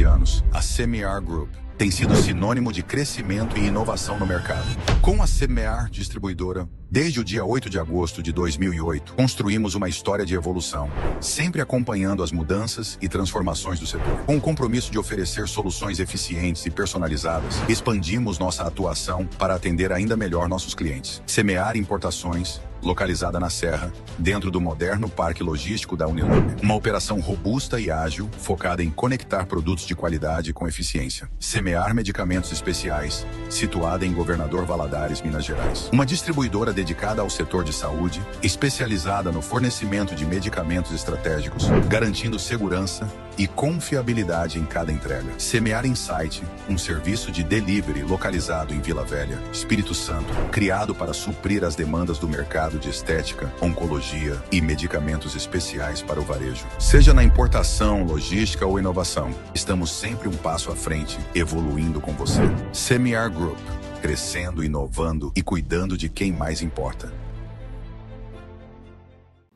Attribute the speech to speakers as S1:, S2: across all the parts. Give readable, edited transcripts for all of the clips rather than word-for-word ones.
S1: 13 anos, a CMR Group tem sido sinônimo de crescimento e inovação no mercado. Com a CMR Distribuidora, desde o dia 8 de agosto de 2008, construímos uma história de evolução, sempre acompanhando as mudanças e transformações do setor. Com o compromisso de oferecer soluções eficientes e personalizadas, expandimos nossa atuação para atender ainda melhor nossos clientes. CMR Importações, localizada na Serra, dentro do moderno Parque Logístico da Unilab. Uma operação robusta e ágil, focada em conectar produtos de qualidade com eficiência. CMR Medicamentos Especiais, situada em Governador Valadares, Minas Gerais. Uma distribuidora dedicada ao setor de saúde, especializada no fornecimento de medicamentos estratégicos, garantindo segurança e confiabilidade em cada entrega. CMR Insight, um serviço de delivery localizado em Vila Velha, Espírito Santo, criado para suprir as demandas do mercado de estética, oncologia e medicamentos especiais para o varejo. Seja na importação, logística ou inovação, estamos sempre um passo à frente, evoluindo com você. CMR Group, crescendo, inovando e cuidando de quem mais importa.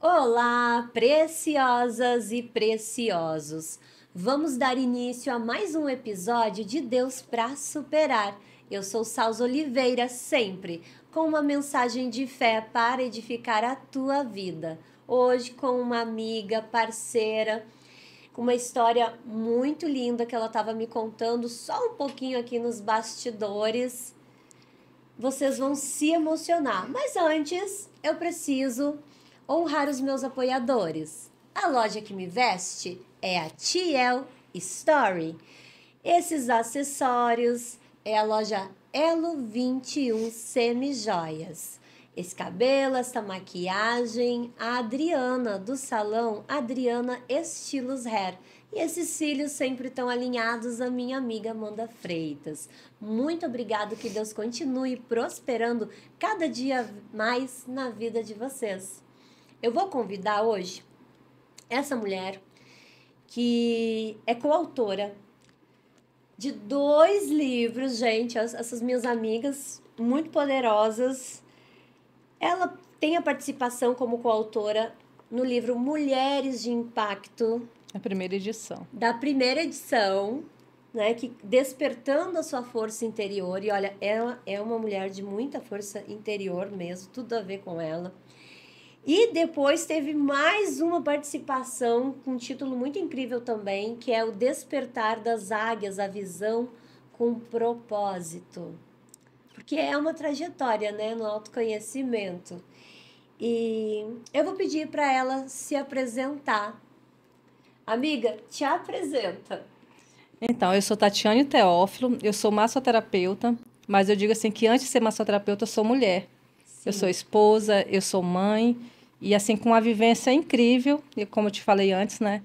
S2: Olá, preciosas e preciosos! Vamos dar início a mais um episódio de Deus para Superar. Eu sou Salza Oliveira, sempre com uma mensagem de fé para edificar a tua vida. Hoje com uma amiga, parceira, com uma história muito linda que ela estava me contando só um pouquinho aqui nos bastidores. Vocês vão se emocionar, mas antes eu preciso honrar os meus apoiadores. A loja que me veste é a TL Story. Esses acessórios é a loja Elo 21 Semijoias. Esse cabelo, essa maquiagem, a Adriana do salão Adriana Estilos Hair. E esses cílios sempre estão alinhados a minha amiga Amanda Freitas. Muito obrigado, que Deus continue prosperando cada dia mais na vida de vocês. Eu vou convidar hoje essa mulher que é coautora de 2 livros, gente, essas minhas amigas muito poderosas. Ela tem a participação como coautora no livro Mulheres de Impacto.
S3: A primeira edição.
S2: Da primeira edição, né, que despertando a sua força interior. E olha, ela é uma mulher de muita força interior mesmo, tudo a ver com ela. E depois teve mais uma participação com um título muito incrível também, que é O Despertar das Águias, a Visão com Propósito. Porque é uma trajetória, né, no autoconhecimento. E eu vou pedir para ela se apresentar. Amiga, te apresenta.
S3: Então, eu sou Tatiane Teófilo, eu sou massoterapeuta, mas eu digo assim que antes de ser massoterapeuta, eu sou mulher. Sim. Eu sou esposa, eu sou mãe, e assim, com uma vivência incrível, e como eu te falei antes, né,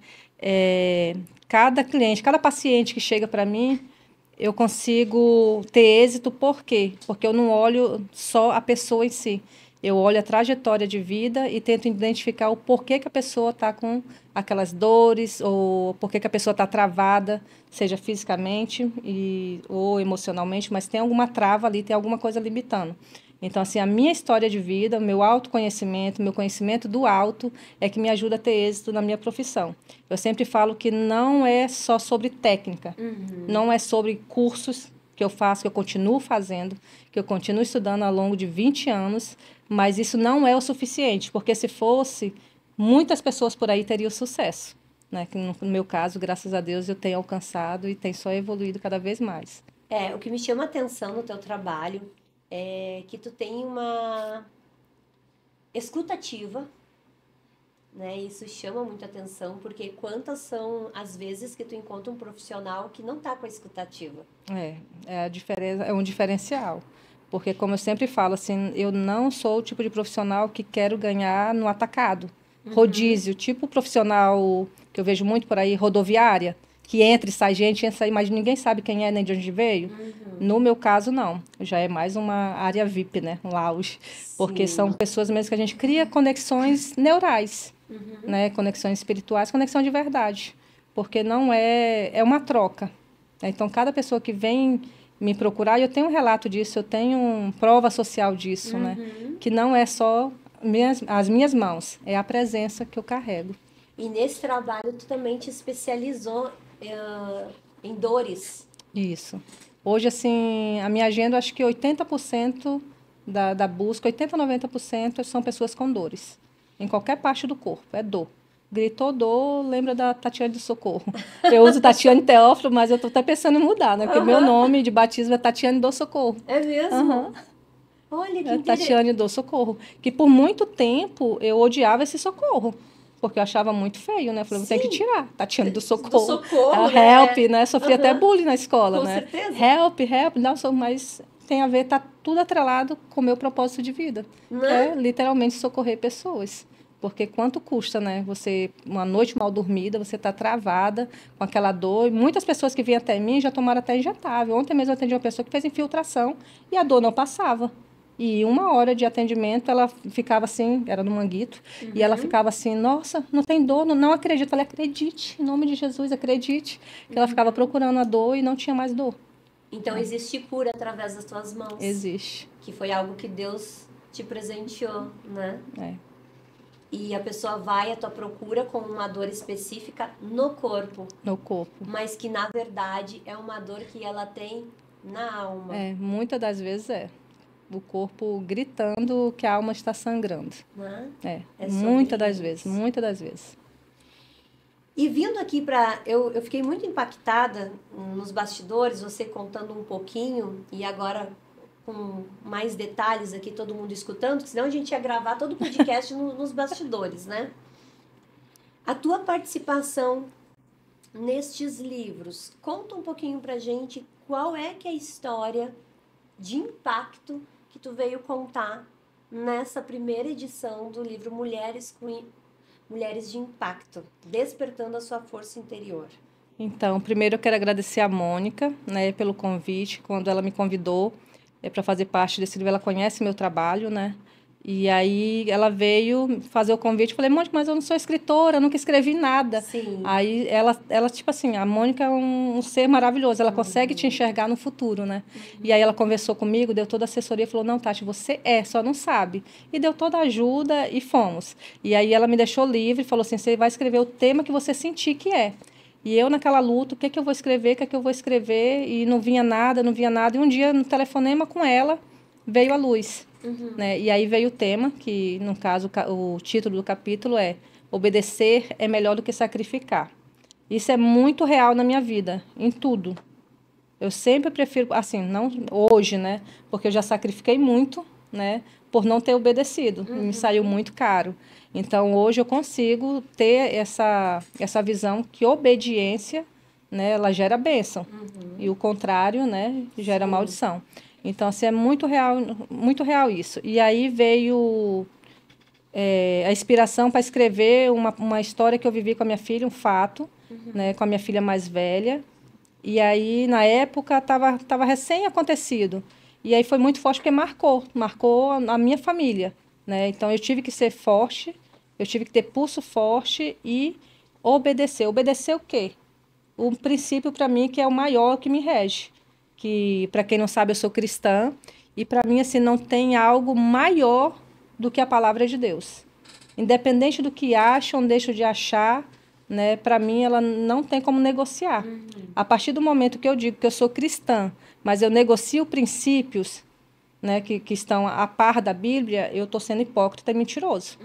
S3: cada cliente, cada paciente que chega para mim, eu consigo ter êxito. Por quê? Porque eu não olho só a pessoa em si. Eu olho a trajetória de vida e tento identificar o porquê que a pessoa está com aquelas dores, ou porquê que a pessoa está travada, seja fisicamente ou emocionalmente, mas tem alguma trava ali, tem alguma coisa limitando. Então, assim, a minha história de vida, meu autoconhecimento, meu conhecimento do auto é que me ajuda a ter êxito na minha profissão. Eu sempre falo que não é só sobre técnica, não é sobre cursos que eu faço, que eu continuo fazendo, que eu continuo estudando ao longo de 20 anos, mas isso não é o suficiente, porque se fosse, muitas pessoas por aí teriam sucesso, né? Que no meu caso, graças a Deus, eu tenho alcançado e tenho só evoluído cada vez mais.
S2: O que me chama a atenção no teu trabalho é que tu tem uma escutativa, né? Isso chama muita atenção, porque quantas são as vezes que tu encontra um profissional que não está com a escutativa?
S3: A diferença, é um diferencial. Porque, como eu sempre falo, assim, eu não sou o tipo de profissional que quero ganhar no atacado. Rodízio, tipo profissional que eu vejo muito por aí, rodoviária, que entra e sai gente, entra e sai, mas ninguém sabe quem é nem de onde veio. No meu caso, não. Já é mais uma área VIP, né? Um lounge. Porque são pessoas mesmo que a gente cria conexões neurais, né? Conexões espirituais, conexão de verdade. Porque não é uma troca. Então, cada pessoa que vem me procurar, e eu tenho um relato disso, eu tenho prova social disso, né? Que não é só as minhas mãos, é a presença que eu carrego.
S2: E nesse trabalho tu também te especializou em dores.
S3: Isso. Hoje, assim, a minha agenda, acho que 80% da busca, 80% a 90% são pessoas com dores. Em qualquer parte do corpo, é dor. Gritou dor, lembra da Tatiane do Socorro. Eu uso Tatiane Teófilo, mas eu estou até pensando em mudar, né? Porque o meu nome de batismo é Tatiane do Socorro.
S2: É mesmo? Olha, que
S3: É
S2: interessante.
S3: Tatiane do Socorro. Que por muito tempo eu odiava esse socorro. Porque eu achava muito feio, né? Eu falei, tem que tirar. Tatiane do Socorro.
S2: Do Socorro,
S3: A
S2: né?
S3: help, né? Sofri até bullying na escola,
S2: Com
S3: né?
S2: certeza.
S3: Help. Não, mas tem a ver, tá tudo atrelado com o meu propósito de vida.
S2: Né?
S3: Que é literalmente socorrer pessoas. Porque quanto custa, né? Você, uma noite mal dormida, você tá travada com aquela dor. E muitas pessoas que vinham até mim já tomaram até injetável. Ontem mesmo eu atendi uma pessoa que fez infiltração e a dor não passava. E 1 hora de atendimento, ela ficava assim, era no Manguito, e ela ficava assim, nossa, não tem dor, não acredito. Eu falei, acredite, em nome de Jesus, acredite. Que ela ficava procurando a dor e não tinha mais dor.
S2: Então existe cura através das tuas mãos.
S3: Existe.
S2: Que foi algo que Deus te presenteou, né?
S3: É.
S2: E a pessoa vai à tua procura com uma dor específica no corpo.
S3: No corpo.
S2: Mas que, na verdade, é uma dor que ela tem na alma.
S3: É, muitas das vezes é. O corpo gritando que a alma está sangrando.
S2: Né?
S3: É muitas das vezes.
S2: E vindo aqui para... Eu fiquei muito impactada nos bastidores, você contando um pouquinho, e agora com mais detalhes aqui, todo mundo escutando, senão a gente ia gravar todo o podcast nos bastidores, né? A tua participação nestes livros, conta um pouquinho pra gente qual é que é a história de impacto que tu veio contar nessa primeira edição do livro Mulheres de Impacto, Despertando a Sua Força Interior.
S3: Então, primeiro eu quero agradecer a Mônica, né, pelo convite, quando ela me convidou para fazer parte desse livro. Ela conhece meu trabalho, né? E aí ela veio fazer o convite. Eu falei, Mônica, mas eu não sou escritora, eu nunca escrevi nada.
S2: Sim.
S3: Aí ela tipo assim, a Mônica é um ser maravilhoso, ela consegue te enxergar no futuro, né? E aí ela conversou comigo, deu toda a assessoria, falou, não, Tati, você só não sabe. E deu toda a ajuda e fomos. E aí ela me deixou livre, falou assim, você vai escrever o tema que você sentir que é. E eu naquela luta, o que eu vou escrever, e não vinha nada. E um dia, no telefonema com ela, veio a luz. Né? E aí veio o tema, que no caso o título do capítulo é Obedecer é melhor do que sacrificar. Isso é muito real na minha vida, em tudo. Eu sempre prefiro, assim, não hoje, né? Porque eu já sacrifiquei muito, né? Por não ter obedecido. E me saiu muito caro. Então, hoje eu consigo ter essa visão que obediência, né? Ela gera bênção. E o contrário, né? Gera maldição. Então, assim, é muito real isso. E aí veio a inspiração para escrever uma história que eu vivi com a minha filha, um fato, né, com a minha filha mais velha. E aí, na época, estava recém-acontecido. E aí foi muito forte porque marcou a minha família. Né? Então, eu tive que ser forte, eu tive que ter pulso forte e obedecer. Obedecer o quê? O princípio, para mim, que é o maior que me rege. Que, para quem não sabe, eu sou cristã, e para mim, assim, não tem algo maior do que a palavra de Deus. Independente do que acham, deixam de achar, né, para mim, ela não tem como negociar. A partir do momento que eu digo que eu sou cristã, mas eu negocio princípios, né, que estão a par da Bíblia, eu estou sendo hipócrita e mentiroso.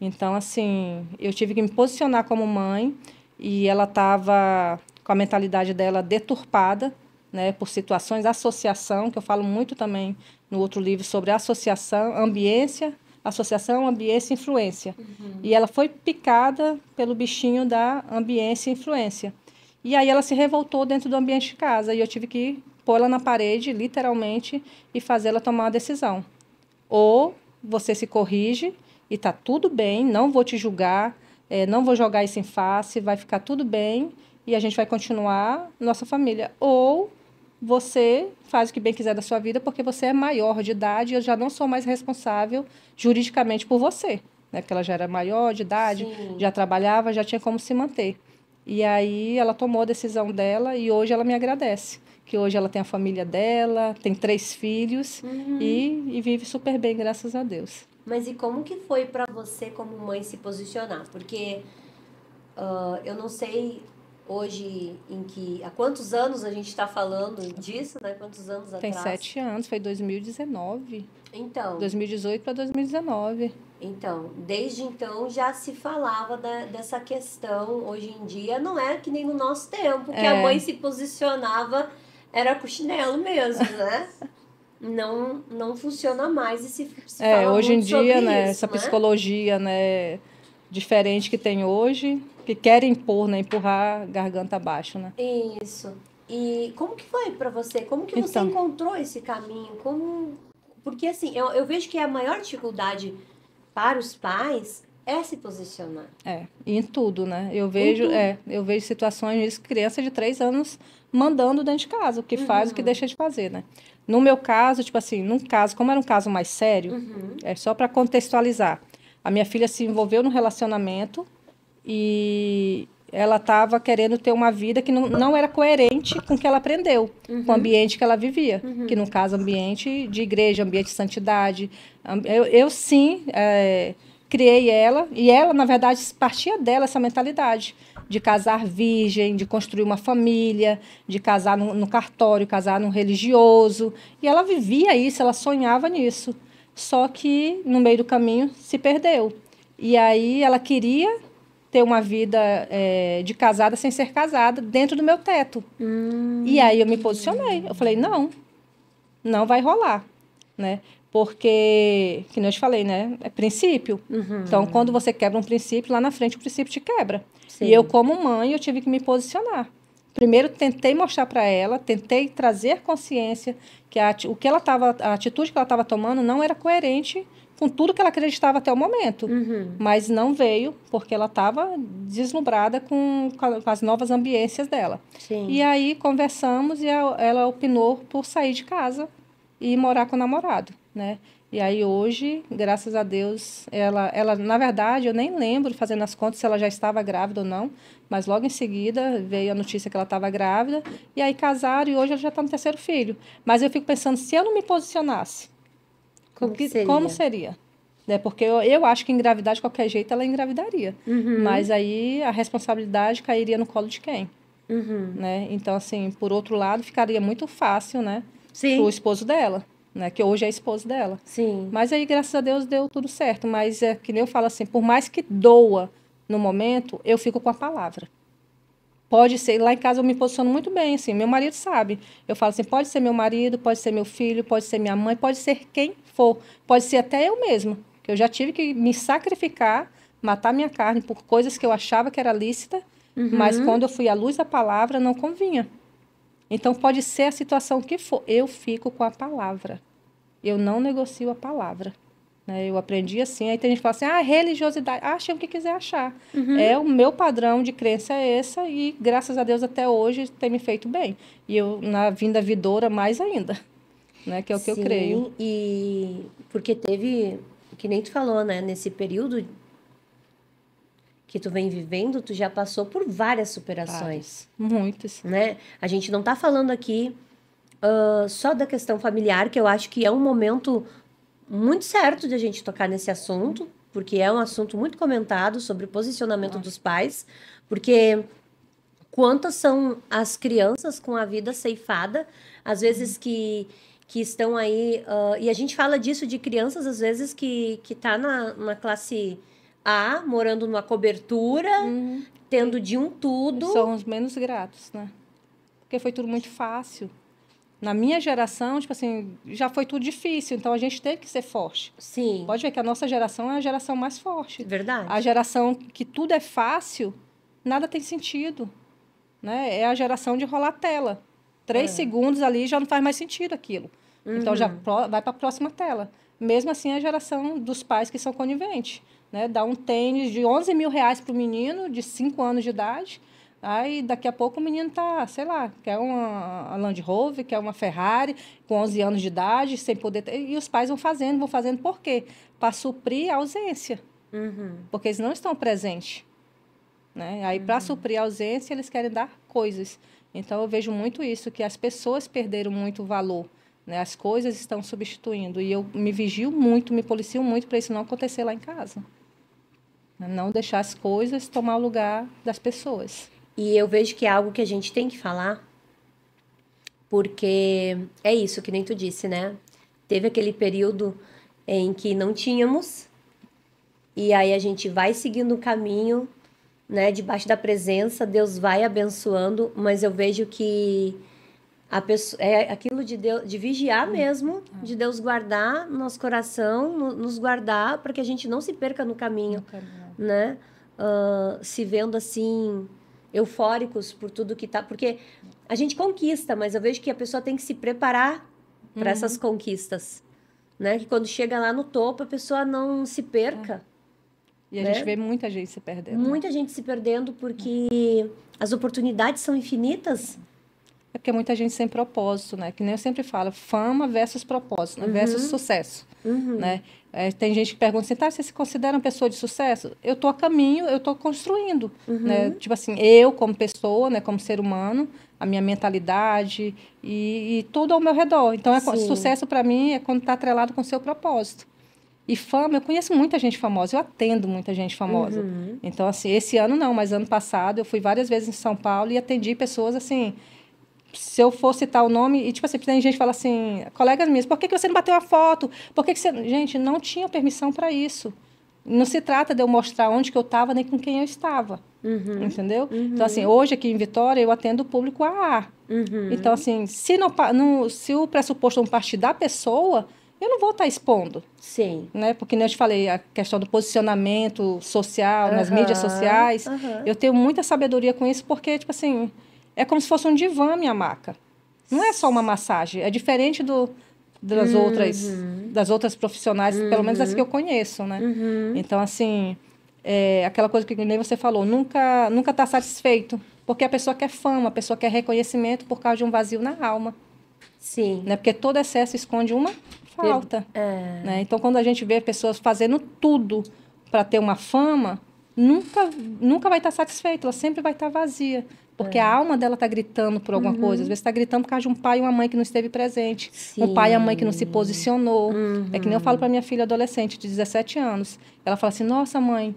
S3: Então, assim, eu tive que me posicionar como mãe, e ela estava com a mentalidade dela deturpada, né, por situações, associação, que eu falo muito também no outro livro sobre associação, associação, ambiência e influência. E ela foi picada pelo bichinho da ambiência e influência. E aí ela se revoltou dentro do ambiente de casa, e eu tive que pôr-la na parede, literalmente, e fazê-la tomar uma decisão. Ou você se corrige e está tudo bem, não vou te julgar, não vou jogar isso em face, vai ficar tudo bem e a gente vai continuar nossa família. Ou você faz o que bem quiser da sua vida, porque você é maior de idade e eu já não sou mais responsável juridicamente por você. Né? Porque ela já era maior de idade,
S2: Sim.
S3: já trabalhava, já tinha como se manter. E aí ela tomou a decisão dela e hoje ela me agradece. Que hoje ela tem a família dela, tem 3 filhos e vive super bem, graças a Deus.
S2: Mas e como que foi para você, como mãe, se posicionar? Porque eu não sei hoje em que... Há quantos anos a gente está falando disso, né? Quantos anos
S3: Tem
S2: atrás?
S3: 7 anos, foi 2019.
S2: Então,
S3: 2018 para 2019.
S2: então, desde então já se falava dessa questão. Hoje em dia não é que nem no nosso tempo, que a mãe se posicionava, era com chinelo mesmo, né? Não funciona mais e se fala
S3: Hoje em
S2: muito sobre
S3: dia, né,
S2: isso,
S3: essa
S2: né?
S3: psicologia, né, diferente que tem hoje, que querem impor, né, empurrar a garganta abaixo, né?
S2: Isso. E como que foi para você? Como que você
S3: Então.
S2: encontrou esse caminho? Porque assim, eu vejo que a maior dificuldade para os pais é se posicionar.
S3: E em tudo, né? Eu vejo situações de criança de 3 anos mandando dentro de casa, o que faz, o que deixa de fazer, né? No meu caso, tipo assim, num caso, como era um caso mais sério, é só para contextualizar. A minha filha se envolveu num relacionamento e ela estava querendo ter uma vida que não era coerente com o que ela aprendeu, com o ambiente que ela vivia, que no caso, ambiente de igreja, ambiente de santidade. Eu sim, criei ela, e ela, na verdade, partia dela essa mentalidade de casar virgem, de construir uma família, de casar no cartório, casar no religioso. E ela vivia isso, ela sonhava nisso. Só que, no meio do caminho, se perdeu. E aí ela queria ter uma vida de casada sem ser casada dentro do meu teto. E aí eu me posicionei. Eu falei, não vai rolar, né? Porque, que nem eu te falei, né? É princípio. Então, quando você quebra um princípio, lá na frente o princípio te quebra.
S2: Sim.
S3: E eu, como mãe, eu tive que me posicionar. Primeiro, tentei mostrar para ela, tentei trazer consciência que a atitude que ela estava tomando não era coerente com tudo que ela acreditava até o momento. Mas não veio, porque ela estava deslumbrada com as novas ambiências dela.
S2: Sim.
S3: E aí, conversamos e ela opinou por sair de casa e morar com o namorado, né? E aí hoje, graças a Deus, ela na verdade, eu nem lembro, fazendo as contas, se ela já estava grávida ou não, mas logo em seguida veio a notícia que ela estava grávida, e aí casaram e hoje ela já está no 3º filho. Mas eu fico pensando, se eu não me posicionasse, como seria? Né? Porque eu acho que engravidar de qualquer jeito ela engravidaria. Mas aí a responsabilidade cairia no colo de quem? Né? Então, assim, por outro lado, ficaria muito fácil, né?
S2: Sim.
S3: Pro esposo dela, né? Que hoje é esposo dela.
S2: Sim.
S3: Mas aí, graças a Deus, deu tudo certo. Mas é que nem eu falo assim, por mais que doa no momento, eu fico com a palavra. Pode ser, lá em casa eu me posiciono muito bem, assim, meu marido sabe. Eu falo assim, pode ser meu marido, pode ser meu filho, pode ser minha mãe, pode ser quem for. Pode ser até eu mesma, que eu já tive que me sacrificar, matar minha carne por coisas que eu achava que era lícita, mas quando eu fui à luz da palavra, não convinha. Então, pode ser a situação que for, eu fico com a palavra. Eu não negocio a palavra. Né? Eu aprendi assim, aí tem gente que fala assim, religiosidade, acha o que quiser achar. O meu padrão de crença é essa e, graças a Deus, até hoje tem me feito bem. E eu, na vinda vidoura, mais ainda, né? Que é o que eu creio.
S2: Sim, e porque teve, que nem tu falou, né? Nesse período que tu vem vivendo, tu já passou por várias superações.
S3: Muitas.
S2: Né? A gente não tá falando aqui só da questão familiar, que eu acho que é um momento muito certo de a gente tocar nesse assunto, porque é um assunto muito comentado sobre o posicionamento dos pais, porque quantas são as crianças com a vida ceifada, às vezes que estão aí, e a gente fala disso de crianças, às vezes, que tá na classe A, morando numa cobertura, tendo de um tudo.
S3: São os menos gratos, né? Porque foi tudo muito fácil. Na minha geração, tipo assim, já foi tudo difícil, então a gente teve que ser forte.
S2: Sim.
S3: Pode ver que a nossa geração é a geração mais forte.
S2: Verdade.
S3: A geração que tudo é fácil, nada tem sentido. Né? É a geração de rolar tela. 3 segundos ali já não faz mais sentido aquilo. Então já vai para a próxima tela. Mesmo assim, é a geração dos pais que são coniventes. Né? Dá um tênis de 11 mil reais para o menino de 5 anos de idade. Aí, daqui a pouco, o menino tá, sei lá, quer uma Land Rover, quer uma Ferrari, com 11 anos de idade, sem poder ter. E os pais vão fazendo por quê? Para suprir a ausência. Porque eles não estão presentes. Né? Aí, para suprir a ausência, eles querem dar coisas. Então, eu vejo muito isso, que as pessoas perderam muito valor. Né? As coisas estão substituindo. E eu me vigio muito, me policio muito para isso não acontecer lá em casa. Não deixar as coisas tomar o lugar das pessoas.
S2: E eu vejo que é algo que a gente tem que falar, porque é isso que nem tu disse, né? Teve aquele período em que não tínhamos, e aí a gente vai seguindo o caminho, né? Debaixo da presença, Deus vai abençoando, mas eu vejo que a pessoa, é aquilo de Deus, de vigiar mesmo, de Deus guardar nosso coração, nos guardar, para que a gente não se perca no caminho, né? Se vendo assim, eufóricos por tudo que tá. Porque a gente conquista, mas eu vejo que a pessoa tem que se preparar para essas conquistas, né? Que quando chega lá no topo, a pessoa não se perca.
S3: E a gente vê muita gente se perdendo.
S2: Muita gente se perdendo porque as oportunidades são infinitas.
S3: É porque muita gente sem propósito, né? Que nem eu sempre falo, fama versus propósito, né? Versus sucesso, né? Tem gente que pergunta assim, tá, você se considera uma pessoa de sucesso? Eu tô a caminho, eu tô construindo, né? Tipo assim, eu como pessoa, né? Como ser humano, a minha mentalidade e tudo ao meu redor. Então, sucesso para mim é quando tá atrelado com o seu propósito. E fama, eu conheço muita gente famosa, eu atendo muita gente famosa. Então, assim, esse ano não, mas ano passado eu fui várias vezes em São Paulo e atendi pessoas, assim... Se eu for citar o nome, e tipo assim, tem gente que fala assim, colegas minhas, por que você não bateu a foto? Por que você... Gente, não tinha permissão para isso. Não se trata de eu mostrar onde que eu estava, nem com quem eu estava. Entendeu? Então, assim, hoje aqui em Vitória, eu atendo o público AA. Então, assim, se o pressuposto não partir da pessoa, eu não vou estar expondo.
S2: Sim.
S3: Né? Porque, como eu te falei, a questão do posicionamento social, nas mídias sociais, eu tenho muita sabedoria com isso, porque, tipo assim... É como se fosse um divã, minha maca. Não é só uma massagem. É diferente das outras profissionais, pelo menos as que eu conheço, né? Então, assim, aquela coisa que nem você falou, nunca está satisfeito. Porque a pessoa quer fama, a pessoa quer reconhecimento por causa de um vazio na alma.
S2: Sim.
S3: Né? Porque todo excesso esconde uma falta. Né? Então, quando a gente vê pessoas fazendo tudo para ter uma fama, nunca vai estar satisfeita, ela sempre vai estar vazia. Porque a alma dela está gritando por alguma coisa. Às vezes está gritando por causa de um pai e uma mãe que não esteve presente.
S2: Sim.
S3: Um pai e a mãe que não se posicionou. É que nem eu falo para minha filha adolescente, de 17 anos. Ela fala assim, nossa, mãe,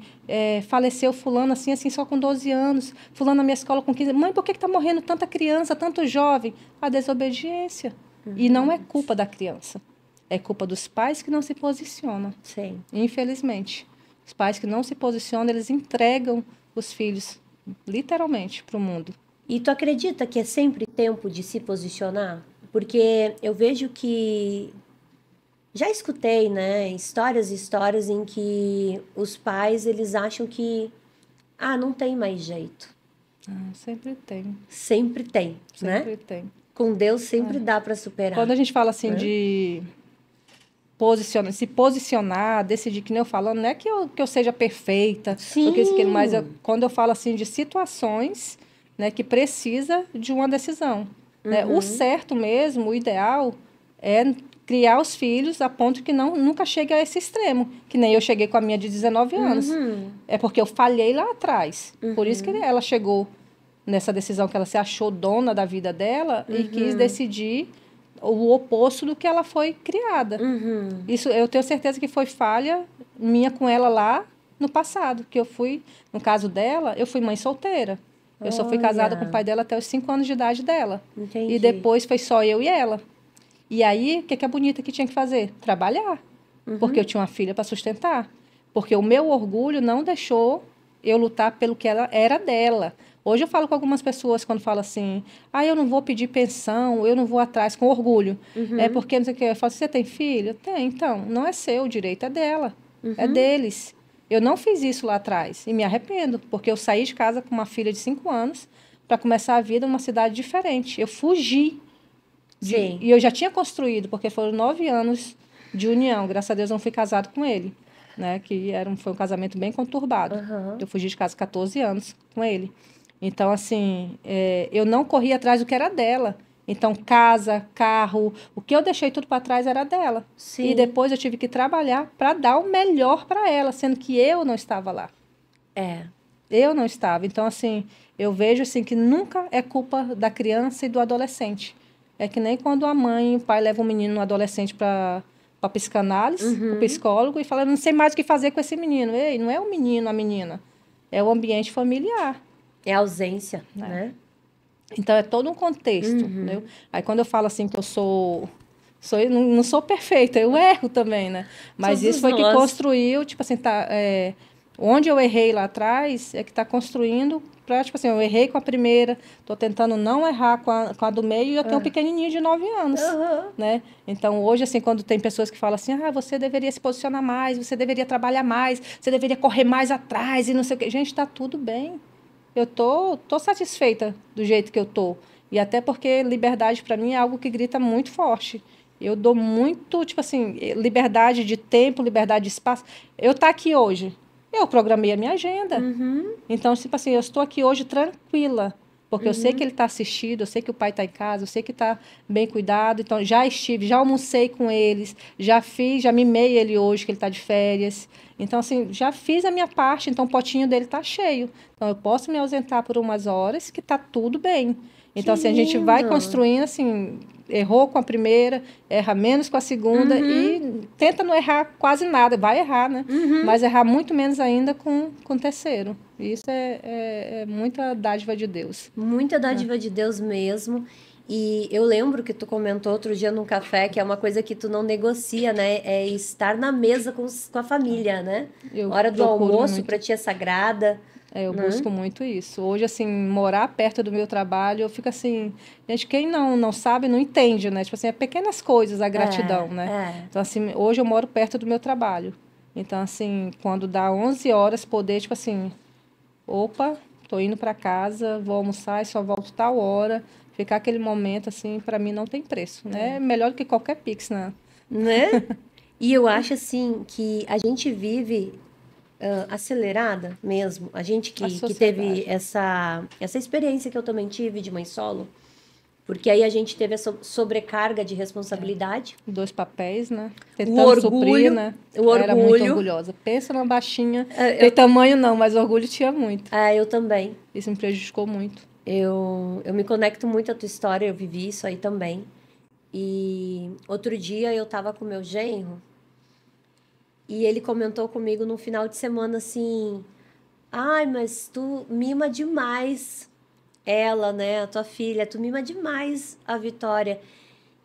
S3: faleceu fulano assim, só com 12 anos. Fulano na minha escola com 15. Mãe, por que está morrendo tanta criança, tanto jovem? A desobediência. E não é culpa da criança. É culpa dos pais que não se posicionam.
S2: Sim.
S3: Infelizmente. Os pais que não se posicionam, eles entregam os filhos literalmente para o mundo.
S2: E tu acredita que é sempre tempo de se posicionar? Porque eu vejo que já escutei, né, histórias e histórias em que os pais eles acham que não tem mais jeito.
S3: Sempre tem.
S2: Sempre tem, né?
S3: Sempre tem.
S2: Com Deus sempre dá para superar.
S3: Quando a gente fala assim de se posicionar, decidir, que nem eu falo, não é que eu seja perfeita,
S2: Sim.
S3: Mas quando eu falo assim de situações, né, que precisa de uma decisão. Né? O certo mesmo, o ideal, é criar os filhos a ponto que nunca chegue a esse extremo, que nem eu cheguei com a minha de 19 anos. É porque eu falhei lá atrás. Por isso que ela chegou nessa decisão, que ela se achou dona da vida dela e quis decidir o oposto do que ela foi criada. Isso eu tenho certeza que foi falha minha com ela lá no passado, que eu fui, no caso dela, eu fui mãe solteira. Eu só fui casada com o pai dela até os 5 anos de idade dela.
S2: Entendi.
S3: E depois foi só eu e ela. E aí, o que a bonita que tinha que fazer? Trabalhar. Porque eu tinha uma filha para sustentar. Porque o meu orgulho não deixou eu lutar pelo que ela era dela. Hoje eu falo com algumas pessoas quando falam assim, eu não vou pedir pensão, eu não vou atrás, com orgulho. É porque, não sei o que, eu falo, você tem filho? Tem, então, não é seu, o direito é dela, é deles. Eu não fiz isso lá atrás e me arrependo, porque eu saí de casa com uma filha de 5 anos para começar a vida numa cidade diferente. Eu fugi.
S2: Sim.
S3: E eu já tinha construído, porque foram 9 anos de união, graças a Deus eu não fui casado com ele. Né, que foi um casamento bem conturbado. Eu fugi de casa 14 anos com ele. Então, assim, eu não corri atrás do que era dela. Então, casa, carro, o que eu deixei tudo para trás era dela.
S2: Sim.
S3: E depois eu tive que trabalhar para dar o melhor para ela, sendo que eu não estava lá. Eu não estava. Então, assim, eu vejo assim, que nunca é culpa da criança e do adolescente. É que nem quando a mãe e o pai levam um menino, um adolescente para psicanálise, para o psicólogo, e fala, não sei mais o que fazer com esse menino. Ei, não é o menino, a menina. É o ambiente familiar.
S2: É ausência, né?
S3: Então, é todo um contexto, entendeu? Aí, quando eu falo assim que eu não sou perfeita, eu erro também, né? Mas
S2: Todos
S3: isso foi que
S2: nós.
S3: construiu, tipo assim, onde eu errei lá atrás é que está construindo para, tipo assim, eu errei com a primeira, estou tentando não errar com a do meio e eu tenho um pequenininho de 9 anos, né? Então, hoje, assim, quando tem pessoas que falam assim, você deveria se posicionar mais, você deveria trabalhar mais, você deveria correr mais atrás e não sei o quê. Gente, está tudo bem. Eu tô satisfeita do jeito que eu tô. E até porque liberdade, para mim, é algo que grita muito forte. Eu dou muito, tipo assim, liberdade de tempo, liberdade de espaço. Eu estou aqui hoje. Eu programei a minha agenda. Então, tipo assim, eu estou aqui hoje tranquila. Porque eu sei que ele está assistido, eu sei que o pai está em casa, eu sei que está bem cuidado. Então, já almocei com eles, já mimei ele hoje, que ele está de férias. Então, assim, já fiz a minha parte, então o potinho dele está cheio. Então, eu posso me ausentar por umas horas, que está tudo bem. Então,
S2: Que
S3: assim, a gente vai
S2: lindo.
S3: construindo, assim, errou com a primeira, erra menos com a segunda e tenta não errar quase nada. Vai errar, né? Mas errar muito menos ainda com o terceiro. Isso é muita dádiva de Deus.
S2: Muita dádiva de Deus mesmo. E eu lembro que tu comentou outro dia num café que é uma coisa que tu não negocia, né? É estar na mesa com a família, né?
S3: Eu
S2: Hora do
S3: procuro
S2: almoço
S3: muito.
S2: pra ti é sagrada.
S3: Eu
S2: né?
S3: busco muito isso. Hoje, assim, morar perto do meu trabalho, eu fico assim... Gente, quem não sabe, não entende, né? Tipo assim, é pequenas coisas a gratidão, né? Então, assim, hoje eu moro perto do meu trabalho. Então, assim, quando dá 11 horas, poder, tipo assim... Opa, tô indo para casa, vou almoçar e só volto tal hora. Ficar aquele momento, assim, para mim não tem preço, né? Melhor do que qualquer Pix, né?
S2: Né? E eu acho assim que a gente vive acelerada mesmo. A gente
S3: A
S2: que teve
S3: sociedade.
S2: essa experiência que eu também tive de mãe solo, porque aí a gente teve essa sobrecarga de responsabilidade,
S3: 2 papéis, né?
S2: o
S3: Tentando suprir,
S2: orgulho,
S3: né?
S2: o
S3: Era muito
S2: orgulho.
S3: orgulhosa. Pensa numa baixinha.
S2: É,
S3: Tem tamanho não, mas orgulho tinha muito.
S2: eu também.
S3: Isso me prejudicou muito.
S2: Eu me conecto muito à tua história, eu vivi isso aí também. E outro dia eu tava com meu genro e ele comentou comigo no final de semana assim: ai, mas tu mima demais ela, né, a tua filha, tu mima demais a Vitória.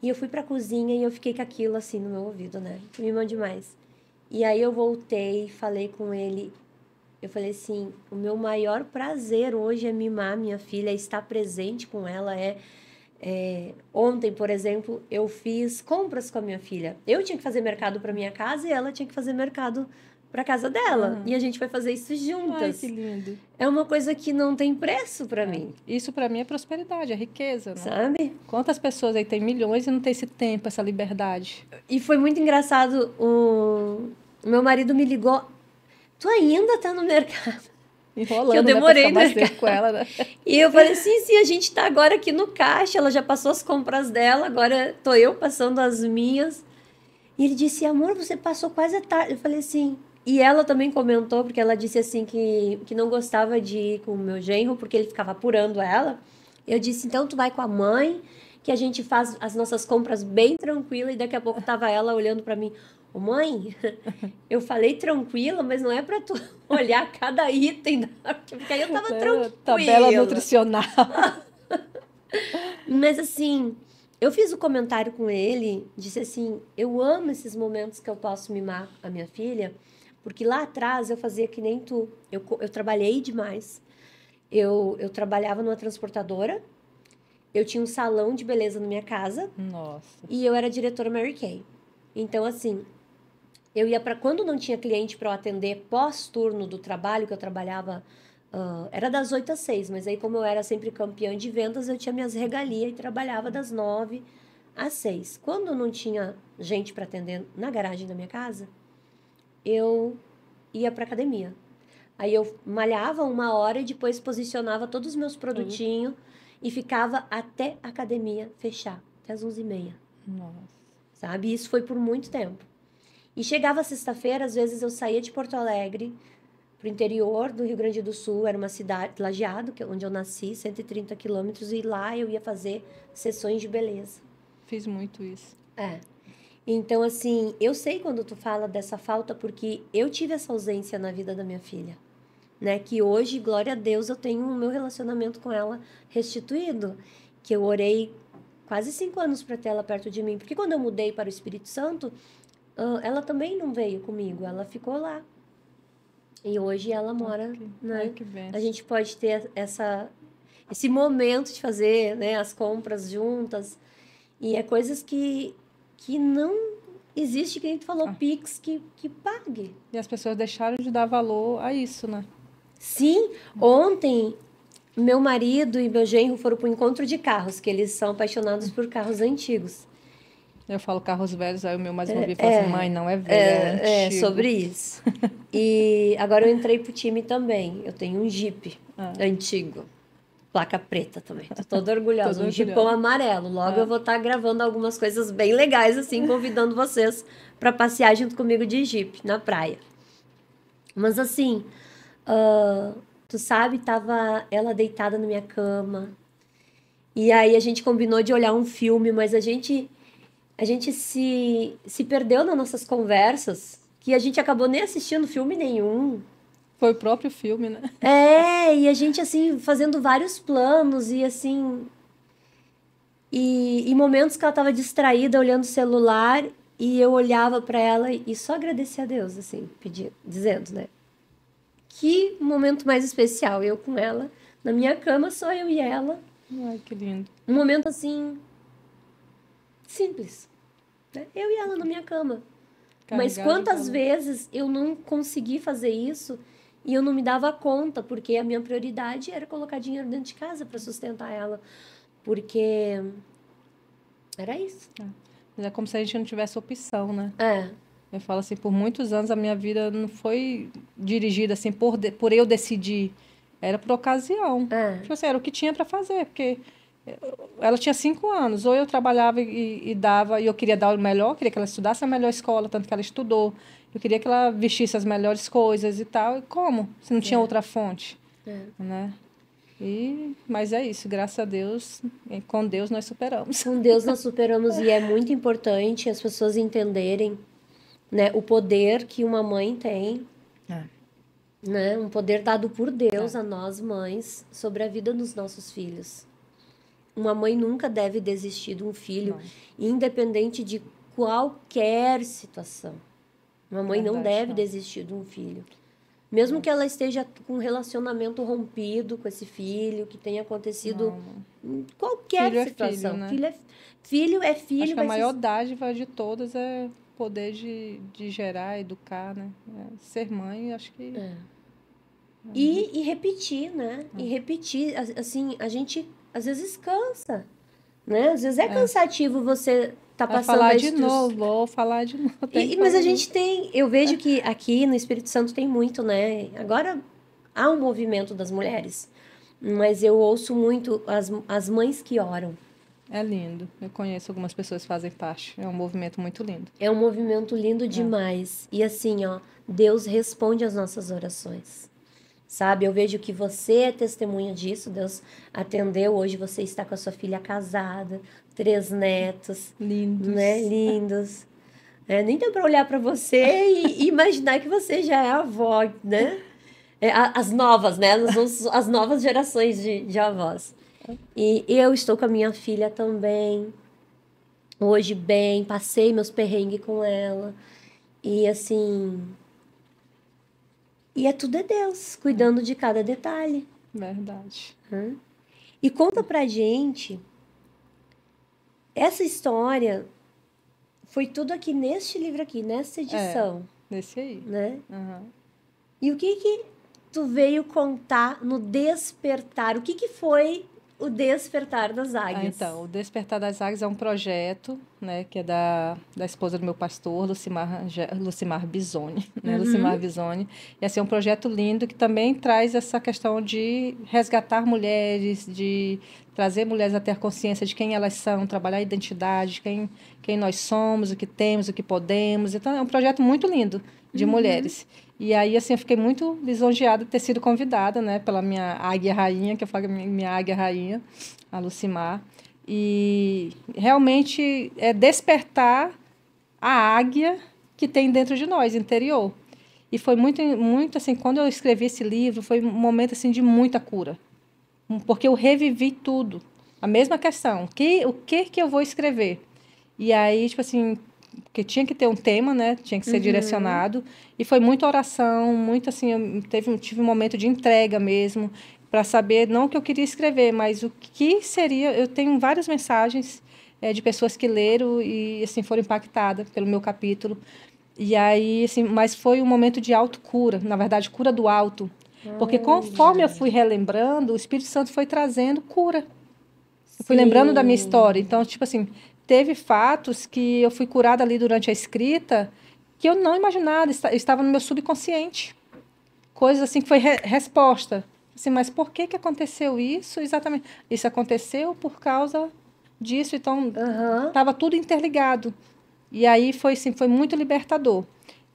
S2: E eu fui pra cozinha e eu fiquei com aquilo assim no meu ouvido, né? Tu mima demais. E aí eu voltei, falei com ele, eu falei assim, o meu maior prazer hoje é mimar minha filha, é estar presente com ela, ontem, por exemplo, eu fiz compras com a minha filha. Eu tinha que fazer mercado para minha casa e ela tinha que fazer mercado para casa dela. E a gente foi fazer isso
S3: Ai,
S2: juntas.
S3: que lindo.
S2: É uma coisa que não tem preço para mim,
S3: Isso para mim é prosperidade, é riqueza, né?
S2: sabe?
S3: Quantas pessoas aí têm milhões e não tem esse tempo, essa liberdade?
S2: E foi muito engraçado, o meu marido me ligou, tu ainda tá no mercado?
S3: Enrolando,
S2: Que eu
S3: né? Pra
S2: demorei
S3: ficar
S2: no
S3: mais
S2: mercado.
S3: tempo com ela, né?
S2: E eu falei, sim, a gente tá agora aqui no caixa, ela já passou as compras dela, agora tô eu passando as minhas. E ele disse, amor, você passou quase a tarde. Eu falei assim, e ela também comentou, porque ela disse assim que não gostava de ir com o meu genro, porque ele ficava apurando ela. Eu disse, então tu vai com a mãe, que a gente faz as nossas compras bem tranquila, e daqui a pouco tava ela olhando pra mim, ô mãe, eu falei tranquila, mas não é pra tu olhar cada item, porque aí eu tava tranquila.
S3: Tabela nutricional.
S2: Mas assim, eu fiz o comentário com ele, disse assim, eu amo esses momentos que eu posso mimar a minha filha, porque lá atrás eu fazia que nem tu, eu trabalhei demais. Eu trabalhava numa transportadora, eu tinha um salão de beleza na minha casa
S3: Nossa.
S2: e eu era diretora Mary Kay. Então, assim, eu ia para quando não tinha cliente para eu atender pós-turno do trabalho que eu trabalhava, era das 8 às 6, mas aí como eu era sempre campeã de vendas, eu tinha minhas regalias e trabalhava das 9 às 6. Quando não tinha gente para atender na garagem da minha casa, eu ia para academia. Aí eu malhava 1 hora e depois posicionava todos os meus produtinhos e ficava até a academia fechar, até as 11h30.
S3: Nossa.
S2: Sabe? E isso foi por muito tempo. E chegava sexta-feira, às vezes eu saía de Porto Alegre pro interior do Rio Grande do Sul, era uma cidade, Lajeado, que é onde eu nasci, 130 quilômetros, e lá eu ia fazer sessões de beleza.
S3: Fiz muito isso.
S2: Então, assim, eu sei quando tu fala dessa falta, porque eu tive essa ausência na vida da minha filha. né? Que hoje, glória a Deus, eu tenho o meu relacionamento com ela restituído. Que eu orei quase 5 anos para ter ela perto de mim. Porque quando eu mudei para o Espírito Santo, ela também não veio comigo, ela ficou lá. E hoje ela mora, né?
S3: Que bênção.
S2: A gente pode ter esse momento de fazer, né, as compras juntas. E é coisas que não existe, que a gente falou, Pix, que pague.
S3: E as pessoas deixaram de dar valor a isso, né?
S2: Sim, ontem meu marido e meu genro foram para o encontro de carros, que eles são apaixonados por carros antigos.
S3: Eu falo carros velhos, aí o meu mais novo fala assim, mãe, não é velho, é antigo.
S2: Sobre isso. E agora eu entrei pro time também. Eu tenho um Jeep antigo. Placa preta também. Tô toda orgulhosa. Um Jeepão amarelo. Logo eu vou estar gravando algumas coisas bem legais, assim, convidando vocês para passear junto comigo de Jeep na praia. Mas assim, tu sabe, tava ela deitada na minha cama. E aí a gente combinou de olhar um filme, mas a gente se perdeu nas nossas conversas, que a gente acabou nem assistindo filme nenhum.
S3: Foi o próprio filme, né?
S2: E a gente, assim, fazendo vários planos e, assim... E momentos que ela estava distraída, olhando o celular, e eu olhava para ela e só agradecia a Deus, assim, dizendo, né? Que momento mais especial, eu com ela, na minha cama, só eu e ela.
S3: Ai, que lindo.
S2: Um momento, assim, simples. Eu e ela na minha cama. Mas quantas vezes eu não consegui fazer isso e eu não me dava conta, porque a minha prioridade era colocar dinheiro dentro de casa para sustentar ela. Porque era isso.
S3: Mas é como se a gente não tivesse opção, né?
S2: É.
S3: Eu falo assim, por muitos anos a minha vida não foi dirigida assim por eu decidir. Era por ocasião. Tipo assim, era o que tinha para fazer, porque... Ela tinha 5 anos, ou eu trabalhava e dava, e eu queria dar o melhor, queria que ela estudasse a melhor escola, tanto que ela estudou. Eu queria que ela vestisse as melhores coisas e tal. E como? Se não tinha outra fonte, né? Mas é isso, graças a Deus, com Deus nós superamos.
S2: Com Deus nós superamos, e é muito importante as pessoas entenderem, né, o poder que uma mãe tem, né? Um poder dado por Deus a nós mães sobre a vida dos nossos filhos. Uma mãe nunca deve desistir de um filho, independente de qualquer situação. Uma mãe não deve desistir de um filho. Mesmo que ela esteja com um relacionamento rompido com esse filho, que tenha acontecido em qualquer situação. Filho é filho.
S3: Acho que a maior dádiva de todas é poder de gerar, educar, né? Ser mãe, acho que...
S2: E repetir, né? E repetir. Assim, a gente... às vezes cansa, né? Às vezes é cansativo você tá passando...
S3: falar de novo, vou falar de novo.
S2: Mas a gente tem... Eu vejo que aqui no Espírito Santo tem muito, né? Agora há um movimento das mulheres, mas eu ouço muito as mães que oram.
S3: É lindo. Eu conheço algumas pessoas que fazem parte. É um movimento muito lindo.
S2: É um movimento lindo demais. E assim, ó, Deus responde às nossas orações. Sabe, eu vejo que você é testemunha disso. Deus atendeu. Hoje você está com a sua filha casada, 3 netos.
S3: Lindos.
S2: Né? Lindos. Nem dá para olhar para você e imaginar que você já é avó, né? As novas, né? As novas gerações de avós. E eu estou com a minha filha também. Hoje bem, passei meus perrengues com ela. E assim... E tudo é Deus, cuidando de cada detalhe.
S3: Verdade.
S2: E conta pra gente, essa história foi tudo aqui neste livro aqui, nessa edição.
S3: Nesse aí.
S2: Né? E o que tu veio contar no Despertar? O que foi o Despertar das Águias?
S3: Então, o Despertar das Águias é um projeto, né, que é da esposa do meu pastor, Lucimar Bisoni, né, Lucimar Bisoni. E assim, é um projeto lindo que também traz essa questão de resgatar mulheres, de trazer mulheres a ter consciência de quem elas são, trabalhar a identidade, quem nós somos, o que temos, o que podemos. Então, é um projeto muito lindo de mulheres. E aí, assim, eu fiquei muito lisonjeada de ter sido convidada, né, pela minha águia rainha, que eu falo que é minha águia rainha, a Lucimar. E realmente é despertar a águia que tem dentro de nós, interior. E foi muito, muito assim, quando eu escrevi esse livro, foi um momento assim de muita cura. Porque eu revivi tudo. A mesma questão. O que eu vou escrever? E aí, tipo assim, porque tinha que ter um tema, né? Tinha que ser direcionado. E foi muita oração, muito assim, tive um momento de entrega mesmo, para saber, não o que eu queria escrever, mas o que seria. Eu tenho várias mensagens de pessoas que leram e assim foram impactadas pelo meu capítulo. E aí, assim, mas foi um momento de autocura, na verdade, cura do alto. Porque conforme eu fui relembrando, o Espírito Santo foi trazendo cura. Eu fui lembrando da minha história. Então, tipo assim, teve fatos que eu fui curada ali durante a escrita que eu não imaginava, estava no meu subconsciente. Coisas assim que foi resposta. Assim, mas por que aconteceu isso exatamente? Isso aconteceu por causa disso, então estava tudo interligado. E aí foi, assim, foi muito libertador.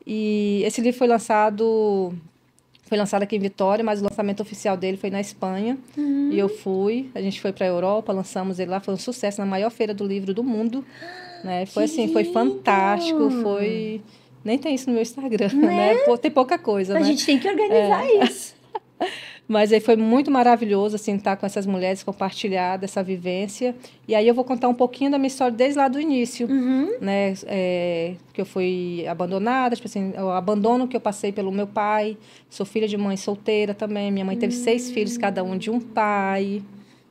S3: E esse livro foi lançado aqui em Vitória, mas o lançamento oficial dele foi na Espanha. E eu fui, a gente foi para a Europa, lançamos ele lá, foi um sucesso na maior feira do livro do mundo, né? Foi assim, foi fantástico, foi... Nem tem isso no meu Instagram, né? Tem pouca coisa, né?
S2: A gente tem que organizar isso.
S3: Mas aí foi muito maravilhoso, assim, estar com essas mulheres, compartilhar dessa vivência. E aí eu vou contar um pouquinho da minha história desde lá do início, né? Que eu fui abandonada, tipo assim, o abandono que eu passei pelo meu pai. Sou filha de mãe solteira também. Minha mãe teve 6 filhos, cada um de um pai.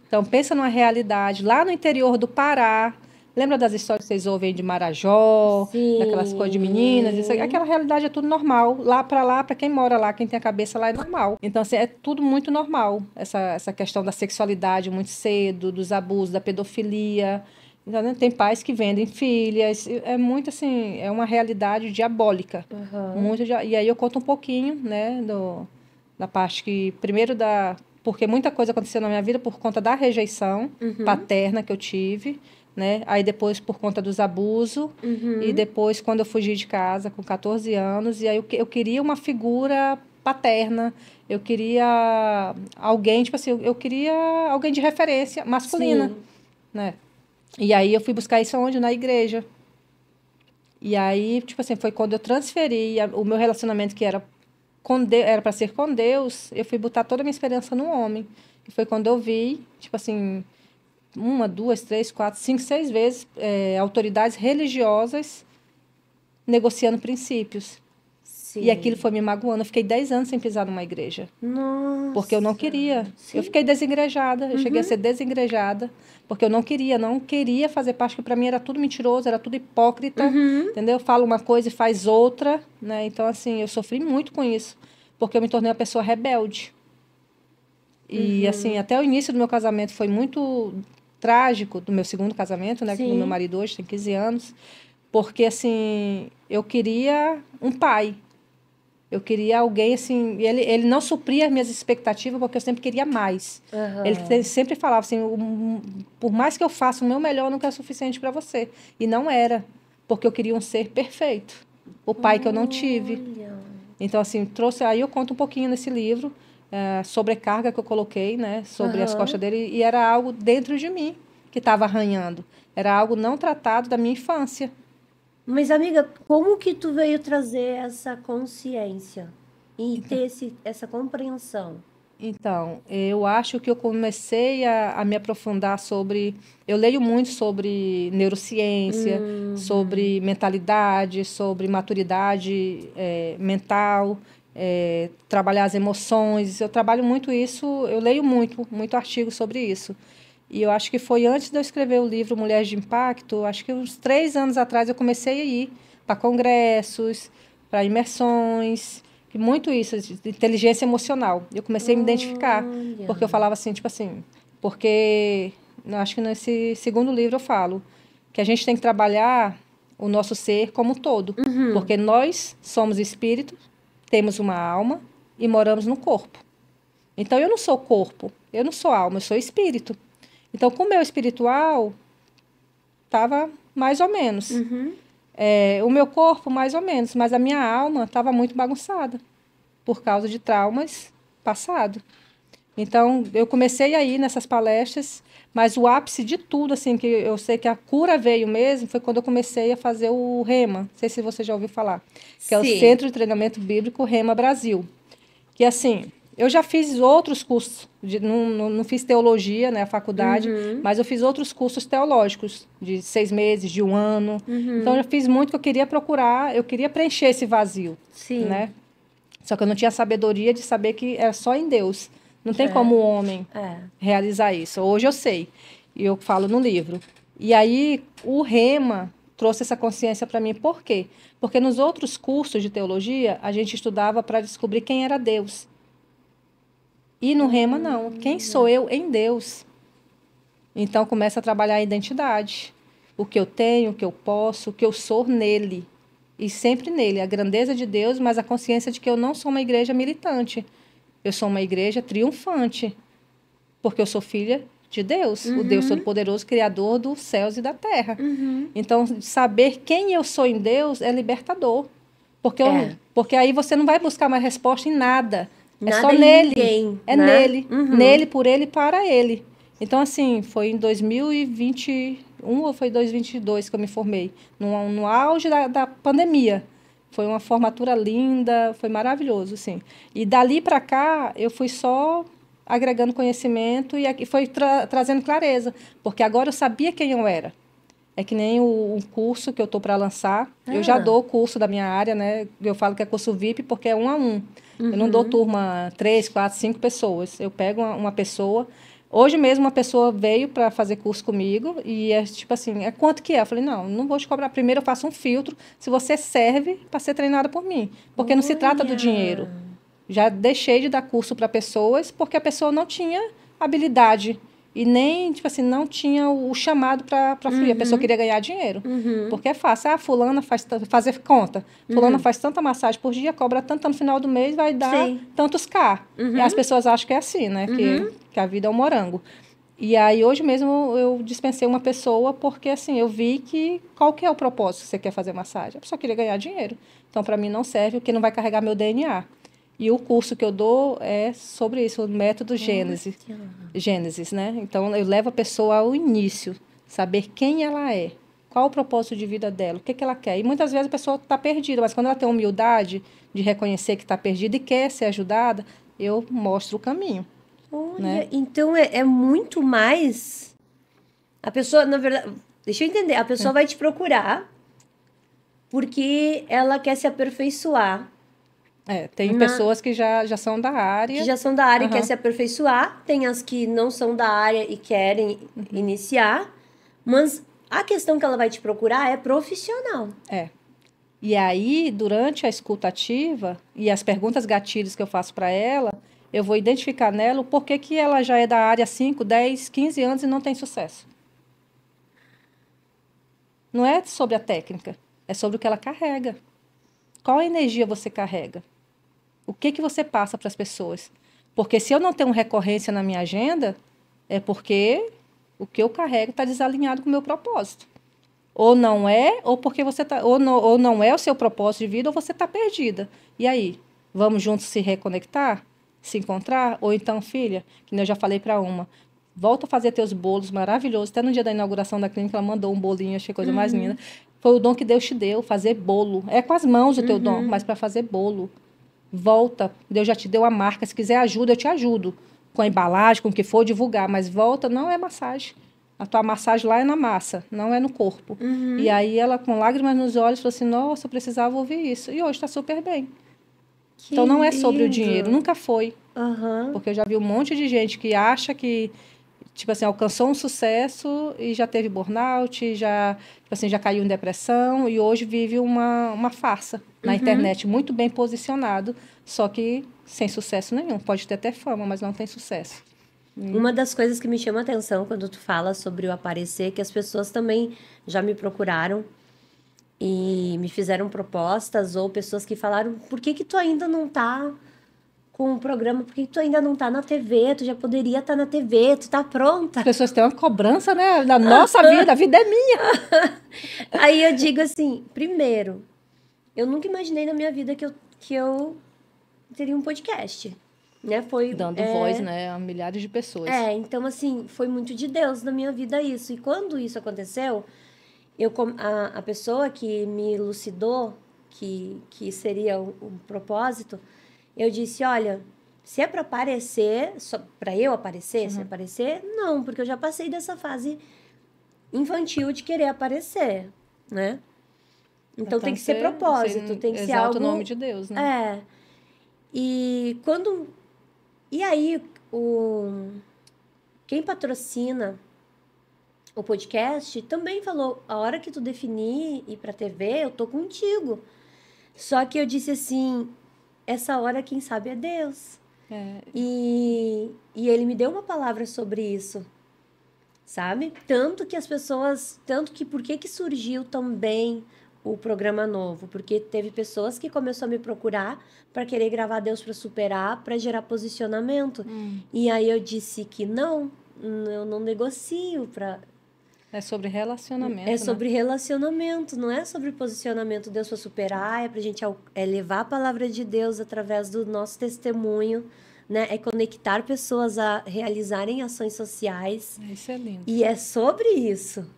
S3: Então, pensa numa realidade. Lá no interior do Pará, lembra das histórias que vocês ouvem de Marajó, daquelas coisas de meninas? Aquela realidade é tudo normal. Lá, para quem mora lá, quem tem a cabeça lá, é normal. Então, assim, é tudo muito normal. Essa questão da sexualidade muito cedo, dos abusos, da pedofilia. Então, né, tem pais que vendem filhas. É muito, assim, é uma realidade diabólica. E aí eu conto um pouquinho, né, da parte que, primeiro, porque muita coisa aconteceu na minha vida por conta da rejeição paterna que eu tive, né? Aí depois por conta dos abusos e depois quando eu fugi de casa com 14 anos e aí eu queria uma figura paterna, eu queria alguém, tipo assim, eu queria alguém de referência masculina, né? E aí eu fui buscar isso onde? Na igreja. E aí, tipo assim, foi quando eu transferi o meu relacionamento que era para ser com Deus, eu fui botar toda a minha esperança no homem. E foi quando eu vi, tipo assim, 1, 2, 3, 4, 5, 6 vezes autoridades religiosas negociando princípios. E aquilo foi me magoando. Eu fiquei 10 anos sem pisar numa igreja.
S2: Nossa.
S3: Porque eu não queria. Eu fiquei desengrejada. Eu cheguei a ser desengrejada. Porque eu não queria fazer parte, porque para mim era tudo mentiroso, era tudo hipócrita. Entendeu? Fala uma coisa e faz outra. Né? Então, assim, eu sofri muito com isso. Porque eu me tornei uma pessoa rebelde. E, assim, até o início do meu casamento foi muito trágico, do meu segundo casamento, né? Com o meu marido hoje, tem 15 anos. Porque, assim, eu queria um pai. Eu queria alguém, assim... Ele não supria as minhas expectativas, porque eu sempre queria mais. Ele sempre falava assim, por mais que eu faça o meu melhor, nunca é suficiente para você. E não era, porque eu queria um ser perfeito. O pai que eu não tive. Então, assim, aí eu conto um pouquinho nesse livro, sobrecarga que eu coloquei, né? Sobre as costas dele. E era algo dentro de mim que estava arranhando. Era algo não tratado da minha infância.
S2: Mas, amiga, como que tu veio trazer essa consciência e ter essa compreensão?
S3: Então, eu acho que eu comecei a me aprofundar sobre... Eu leio muito sobre neurociência, sobre mentalidade, sobre maturidade mental, trabalhar as emoções. Eu trabalho muito isso, eu leio muito artigo sobre isso. E eu acho que foi antes de eu escrever o livro Mulheres de Impacto, acho que uns 3 anos atrás eu comecei a ir para congressos, para imersões, e muito isso, de inteligência emocional. Eu comecei a me identificar, porque eu falava assim, tipo assim, porque eu acho que nesse segundo livro eu falo que a gente tem que trabalhar o nosso ser como um todo, porque nós somos espírito, temos uma alma e moramos no corpo. Então eu não sou corpo, eu não sou alma, eu sou espírito. Então, com o meu espiritual, estava mais ou menos. O meu corpo, mais ou menos. Mas a minha alma estava muito bagunçada. Por causa de traumas passados. Então, eu comecei a ir nessas palestras, mas o ápice de tudo, assim, que eu sei que a cura veio mesmo, foi quando eu comecei a fazer o REMA. Não sei se você já ouviu falar. Que é o
S2: Sim.
S3: Centro de Treinamento Bíblico REMA Brasil. Que, assim, eu já fiz outros cursos, não fiz teologia, né, a faculdade, mas eu fiz outros cursos teológicos, de 6 meses, de 1 ano. Então, eu fiz muito que eu queria procurar, eu queria preencher esse vazio,
S2: Sim.
S3: né? Só que eu não tinha sabedoria de saber que era só em Deus. Não tem como o homem realizar isso. Hoje eu sei. E eu falo no livro. E aí, o Rema trouxe essa consciência para mim. Por quê? Porque nos outros cursos de teologia, a gente estudava para descobrir quem era Deus. E no Rema, não. Quem sou eu em Deus? Então, começa a trabalhar a identidade. O que eu tenho, o que eu posso, o que eu sou nele. E sempre nele. A grandeza de Deus, mas a consciência de que eu não sou uma igreja militante. Eu sou uma igreja triunfante. Porque eu sou filha de Deus. O Deus Todo-Poderoso, Criador dos céus e da terra. Então, saber quem eu sou em Deus é libertador. Porque aí você não vai buscar mais resposta em nada.
S2: Nada
S3: é só
S2: em
S3: nele.
S2: Ninguém,
S3: é
S2: né?
S3: nele. Nele, por ele e para ele. Então, assim, foi em 2021 ou foi 2022 que eu me formei. No auge da pandemia. Foi uma formatura linda, foi maravilhoso, assim. E dali para cá, eu fui só agregando conhecimento e foi trazendo clareza. Porque agora eu sabia quem eu era. É que nem o curso que eu estou para lançar. Eu já dou o curso da minha área, né? Eu falo que é curso VIP porque é 1 a 1. Eu não dou turma 3, 4, 5 pessoas. Eu pego uma pessoa. Hoje mesmo uma pessoa veio para fazer curso comigo e é tipo assim, quanto que é? Eu falei, não vou te cobrar. Primeiro eu faço um filtro se você serve para ser treinada por mim. Porque não se trata do dinheiro. Já deixei de dar curso para pessoas porque a pessoa não tinha habilidade e nem, tipo assim, não tinha o chamado para fluir. A pessoa queria ganhar dinheiro. Porque é fácil. Fulana fazer conta. Fulana faz tanta massagem por dia, cobra tanto no final do mês, vai dar tantos K. E as pessoas acham que é assim, né? Que a vida é um morango. E aí, hoje mesmo, eu dispensei uma pessoa porque, assim, eu vi que qual que é o propósito que você quer fazer massagem? A pessoa queria ganhar dinheiro. Então, para mim, não serve, porque não vai carregar meu DNA. E o curso que eu dou é sobre isso, o método Gênesis, né? Então, eu levo a pessoa ao início, saber quem ela é, qual o propósito de vida dela, o que ela quer. E muitas vezes a pessoa está perdida, mas quando ela tem humildade de reconhecer que está perdida e quer ser ajudada, eu mostro o caminho.
S2: Olha,
S3: né?
S2: Então é muito mais... A pessoa, na verdade... Deixa eu entender. A pessoa vai te procurar porque ela quer se aperfeiçoar.
S3: Tem pessoas que já são da área.
S2: Que já são da área e querem se aperfeiçoar. Tem as que não são da área e querem iniciar. Mas a questão que ela vai te procurar é profissional.
S3: E aí, durante a escuta ativa e as perguntas gatilhos que eu faço para ela, eu vou identificar nela o porquê que ela já é da área há 5, 10, 15 anos e não tem sucesso. Não é sobre a técnica, é sobre o que ela carrega. Qual energia você carrega? O que você passa para as pessoas? Porque se eu não tenho recorrência na minha agenda, é porque o que eu carrego está desalinhado com o meu propósito. Ou não é, ou porque você tá, ou não é o seu propósito de vida, ou você está perdida. E aí, vamos juntos se reconectar, se encontrar? Ou então, filha, que nem eu já falei para uma, volta a fazer teus bolos maravilhosos. Até no dia da inauguração da clínica, ela mandou um bolinho, achei coisa mais linda. Foi o dom que Deus te deu, fazer bolo. É com as mãos o teu dom, mas para fazer bolo. Volta, Deus já te deu a marca. Se quiser ajuda, eu te ajudo. Com a embalagem, com o que for, divulgar. Mas volta, não é massagem. A tua massagem lá é na massa, não é no corpo. E aí ela, com lágrimas nos olhos, falou assim, nossa, eu precisava ouvir isso. E hoje está super bem. Então não é sobre o dinheiro, nunca foi. Porque eu já vi um monte de gente que acha que, tipo assim, alcançou um sucesso e já teve burnout, já caiu em depressão e hoje vive uma farsa na internet, muito bem posicionado, só que sem sucesso nenhum. Pode ter até fama, mas não tem sucesso.
S2: Uma das coisas que me chama a atenção quando tu fala sobre o aparecer, que as pessoas também já me procuraram e me fizeram propostas, ou pessoas que falaram, por que tu ainda não tá com o programa, por que tu ainda não tá na TV, tu já poderia estar na TV, tu tá pronta.
S3: As pessoas têm uma cobrança, né, da nossa vida, a vida é minha.
S2: Aí eu digo assim, primeiro, eu nunca imaginei na minha vida que eu teria um podcast. né? Foi
S3: Dando voz, né, a milhares de pessoas.
S2: Então, assim, foi muito de Deus na minha vida isso. E quando isso aconteceu, a pessoa que me elucidou que seria um propósito, eu disse, olha, se é para aparecer, para eu aparecer, se aparecer, não, porque eu já passei dessa fase infantil de querer aparecer, né? Então tem que ser propósito, tem que ser algo...
S3: Exalta o nome de Deus, né?
S2: E aí, quem patrocina o podcast também falou, a hora que tu definir ir pra TV, eu tô contigo. Só que eu disse assim, essa hora quem sabe é Deus. E ele me deu uma palavra sobre isso, sabe? Tanto que por que surgiu também o programa novo? Porque teve pessoas que começaram a me procurar para querer gravar Deus para Superar, para gerar posicionamento. E aí eu disse que não, eu não negocio para...
S3: É sobre relacionamento.
S2: É sobre relacionamento, não é sobre posicionamento. Deus para superar, é para a gente levar a palavra de Deus através do nosso testemunho, né? É conectar pessoas a realizarem ações sociais.
S3: Isso é lindo.
S2: E é sobre isso.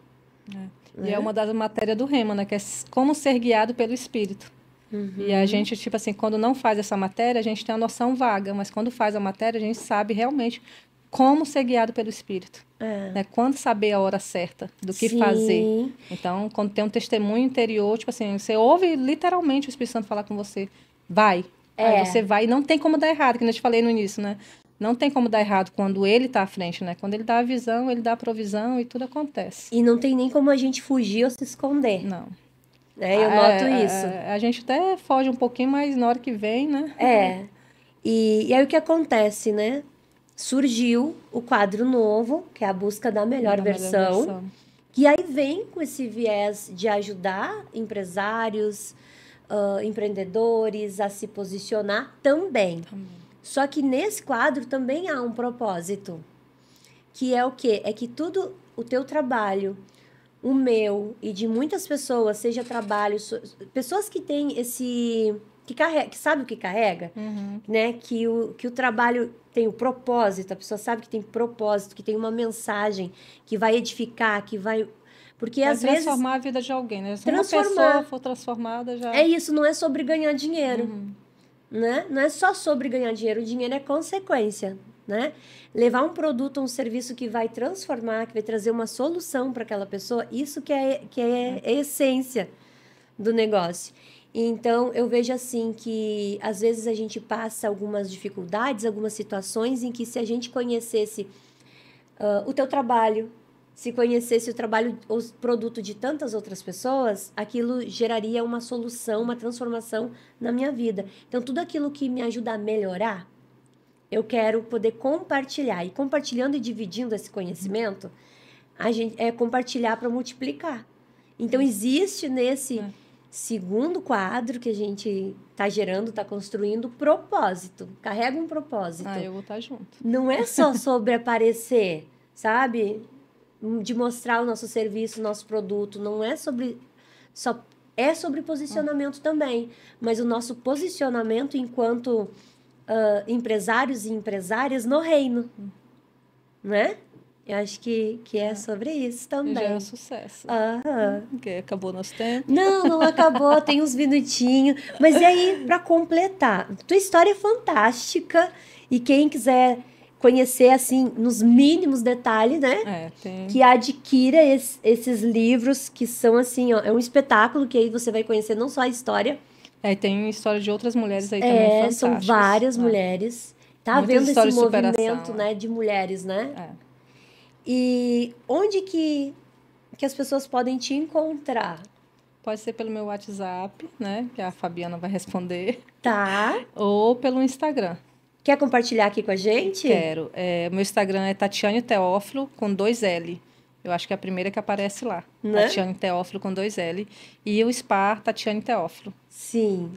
S3: E é uma das matérias do Rema, né? Que é como ser guiado pelo Espírito. E a gente, tipo assim, quando não faz essa matéria, a gente tem a noção vaga, mas quando faz a matéria, a gente sabe realmente como ser guiado pelo Espírito. Né? Quando saber a hora certa do que fazer. Então, quando tem um testemunho interior, tipo assim, você ouve literalmente o Espírito Santo falar com você, vai. Aí você vai e não tem como dar errado, que eu te falei no início, né? Não tem como dar errado quando ele está à frente, né? Quando ele dá a visão, ele dá a provisão e tudo acontece.
S2: E não tem nem como a gente fugir ou se esconder.
S3: Não.
S2: Eu noto isso.
S3: A gente até foge um pouquinho, mas na hora que vem, né?
S2: E aí o que acontece, né? Surgiu o quadro novo, que é a busca da melhor versão. Que aí vem com esse viés de ajudar empresários, empreendedores a se posicionar também. Só que nesse quadro também há um propósito. Que é o quê? É que tudo, o teu trabalho, o meu e de muitas pessoas, seja trabalho... Pessoas que têm esse... que sabe o que carrega, né? Que o trabalho tem o propósito, a pessoa sabe que tem propósito, que tem uma mensagem que vai edificar, que vai... Porque
S3: vai
S2: às vezes...
S3: transformar a vida de alguém, né? Se uma pessoa for transformada, já...
S2: É isso, não é sobre ganhar dinheiro, né? Não é só sobre ganhar dinheiro, o dinheiro é consequência, né? Levar um produto ou um serviço que vai transformar, que vai trazer uma solução para aquela pessoa, isso que é a essência do negócio. Então, eu vejo assim que, às vezes, a gente passa algumas dificuldades, algumas situações em que se a gente conhecesse o teu trabalho, se conhecesse o trabalho ou produto de tantas outras pessoas, aquilo geraria uma solução, uma transformação na minha vida. Então, tudo aquilo que me ajuda a melhorar, eu quero poder compartilhar. E compartilhando e dividindo esse conhecimento, a gente compartilhar para multiplicar. Então, existe nesse... segundo quadro que a gente está gerando, está construindo, propósito. Carrega um propósito.
S3: Eu vou estar junto.
S2: Não é só sobre aparecer, sabe? De mostrar o nosso serviço, o nosso produto. Não é sobre... É sobre posicionamento também. Mas o nosso posicionamento enquanto empresários e empresárias no reino. Né? Eu acho que é sobre isso também.
S3: Já é um sucesso. Porque acabou nosso tempo.
S2: Não acabou, tem uns minutinhos. Mas e aí, para completar, tua história é fantástica. E quem quiser conhecer, assim, nos mínimos detalhes, né? Que adquira esses livros, que são, assim, ó, é um espetáculo que aí você vai conhecer não só a história.
S3: Tem história de outras mulheres aí também fantásticas.
S2: São várias mulheres. Tá vendo esse movimento, né, de mulheres, né? E onde que as pessoas podem te encontrar?
S3: Pode ser pelo meu WhatsApp, né? Que a Fabiana vai responder.
S2: Tá.
S3: Ou pelo Instagram.
S2: Quer compartilhar aqui com a gente?
S3: Quero. Meu Instagram é Tatiane Teófilo, com 2 L. Eu acho que é a primeira que aparece lá. Né? Tatiane Teófilo, com 2 L. E o SPA, Tatiane Teófilo.
S2: Sim.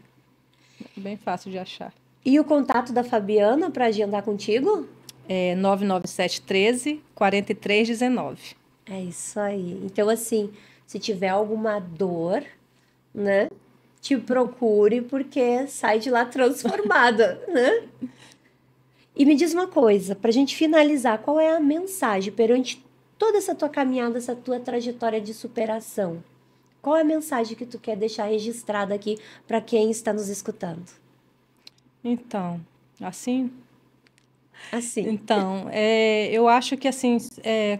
S3: Bem fácil de achar.
S2: E o contato da Fabiana para agendar contigo?
S3: 99713-4319.
S2: É isso aí. Então, assim, se tiver alguma dor, né? Te procure, porque sai de lá transformada, né? E me diz uma coisa, para a gente finalizar, qual é a mensagem perante toda essa tua caminhada, essa tua trajetória de superação? Qual é a mensagem que tu quer deixar registrada aqui para quem está nos escutando?
S3: Então, assim...
S2: Assim.
S3: Então, eu acho que assim,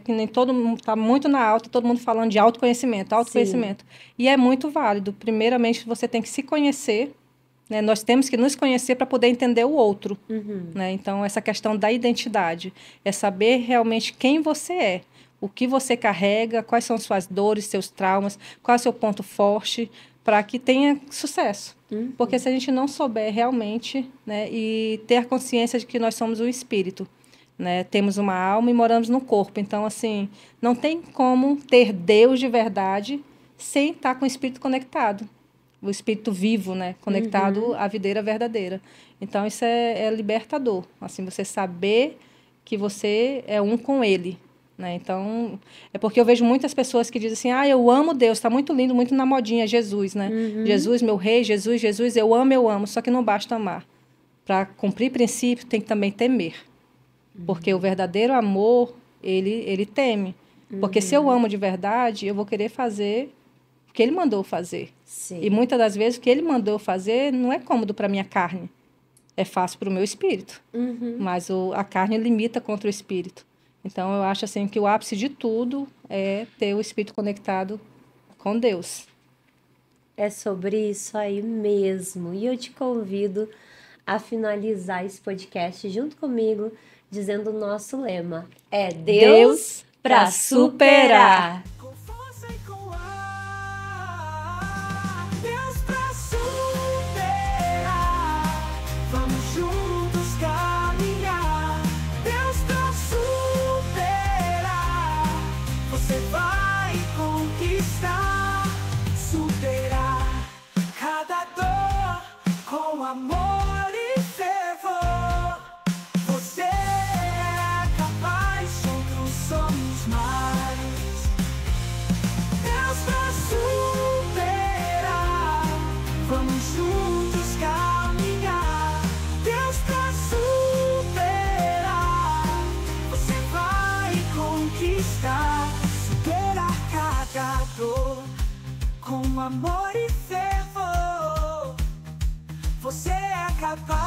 S3: que nem todo mundo está muito na alta, todo mundo falando de autoconhecimento. E é muito válido. Primeiramente, você tem que se conhecer, né? Nós temos que nos conhecer para poder entender o outro. Né? Então, essa questão da identidade é saber realmente quem você é, o que você carrega, quais são suas dores, seus traumas, qual é o seu ponto forte, para que tenha sucesso. Porque se a gente não souber realmente, né, e ter consciência de que nós somos um espírito, né, temos uma alma e moramos no corpo. Então, assim, não tem como ter Deus de verdade sem estar com o espírito conectado. O espírito vivo, né, conectado à videira verdadeira. Então, isso é libertador. Assim, você saber que você é um com ele. Né? Então, é porque eu vejo muitas pessoas que dizem assim, eu amo Deus, está muito lindo, muito na modinha, Jesus, né? Jesus, meu rei, Jesus, eu amo, só que não basta amar. Para cumprir princípio, tem que também temer. Porque o verdadeiro amor, ele teme. Porque se eu amo de verdade, eu vou querer fazer o que ele mandou fazer.
S2: Sim.
S3: E muitas das vezes o que ele mandou fazer não é cômodo para a minha carne, é fácil para o meu espírito. Mas a carne limita contra o espírito. Então, eu acho assim que o ápice de tudo é ter o espírito conectado com Deus.
S2: É sobre isso aí mesmo. E eu te convido a finalizar esse podcast junto comigo, dizendo o nosso lema. É Deus para superar.
S4: Com força e com ar, Deus pra superar. Vamos juntos caminhar. Deus pra superar. Você vai conquistar, superar cada dor com amor e fervor. Você é capaz, juntos somos mais. Deus pra superar. Vamos juntos caminhar. Deus pra superar. Você vai conquistar, superar cada dor com amor e fervor. Você é capaz.